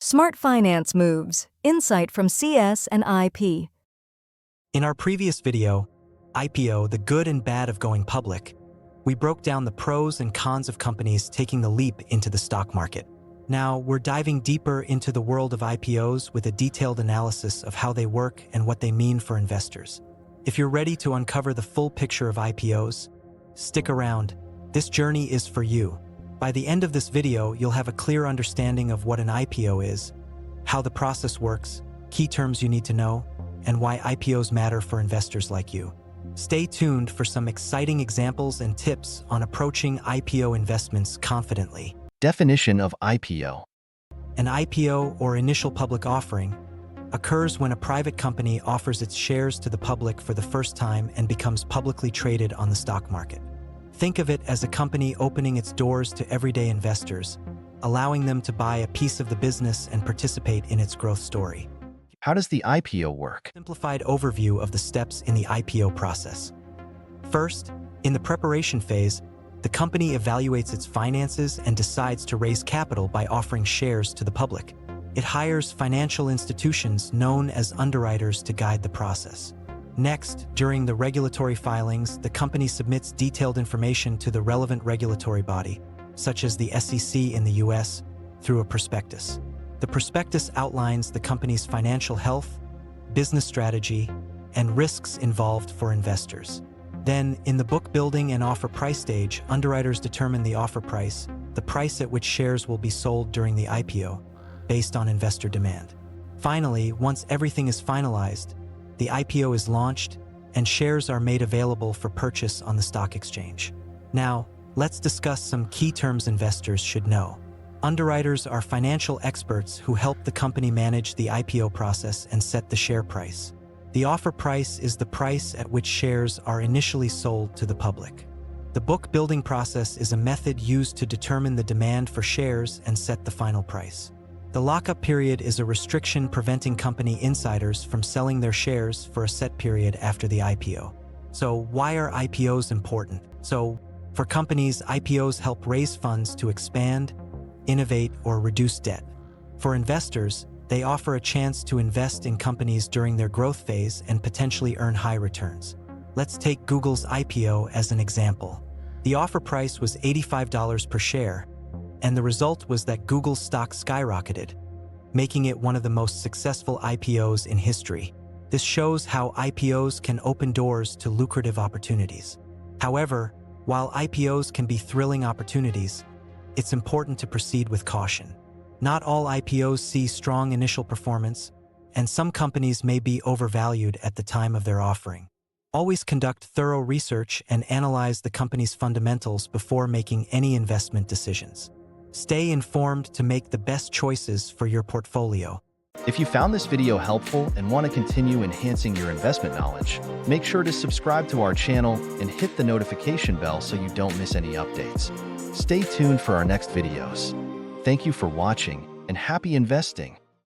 Smart Finance Moves, Insight from CS and IP. In our previous video, IPO, the good and bad of going public, we broke down the pros and cons of companies taking the leap into the stock market. Now, we're diving deeper into the world of IPOs with a detailed analysis of how they work and what they mean for investors. If you're ready to uncover the full picture of IPOs, stick around. This journey is for you. By the end of this video, you'll have a clear understanding of what an IPO is, how the process works, key terms you need to know, and why IPOs matter for investors like you. Stay tuned for some exciting examples and tips on approaching IPO investments confidently. Definition of IPO. An IPO, or initial public offering, occurs when a private company offers its shares to the public for the first time and becomes publicly traded on the stock market. Think of it as a company opening its doors to everyday investors, allowing them to buy a piece of the business and participate in its growth story. How does the IPO work? Simplified overview of the steps in the IPO process. First, in the preparation phase, the company evaluates its finances and decides to raise capital by offering shares to the public. It hires financial institutions known as underwriters to guide the process. Next, during the regulatory filings, the company submits detailed information to the relevant regulatory body, such as the SEC in the US, through a prospectus. The prospectus outlines the company's financial health, business strategy, and risks involved for investors. Then, in the book building and offer price stage, underwriters determine the offer price, the price at which shares will be sold during the IPO, based on investor demand. Finally, once everything is finalized, the IPO is launched and shares are made available for purchase on the stock exchange. Now, let's discuss some key terms investors should know. Underwriters are financial experts who help the company manage the IPO process and set the share price. The offer price is the price at which shares are initially sold to the public. The book building process is a method used to determine the demand for shares and set the final price. The lockup period is a restriction preventing company insiders from selling their shares for a set period after the IPO. So, why are IPOs important? So, for companies, IPOs help raise funds to expand, innovate, or reduce debt. For investors, they offer a chance to invest in companies during their growth phase and potentially earn high returns. Let's take Google's IPO as an example. The offer price was $85 per share, and the result was that Google's stock skyrocketed, making it one of the most successful IPOs in history. This shows how IPOs can open doors to lucrative opportunities. However, while IPOs can be thrilling opportunities, it's important to proceed with caution. Not all IPOs see strong initial performance, and some companies may be overvalued at the time of their offering. Always conduct thorough research and analyze the company's fundamentals before making any investment decisions. Stay informed to make the best choices for your portfolio. If you found this video helpful and want to continue enhancing your investment knowledge, make sure to subscribe to our channel and hit the notification bell so you don't miss any updates. Stay tuned for our next videos. Thank you for watching and happy investing.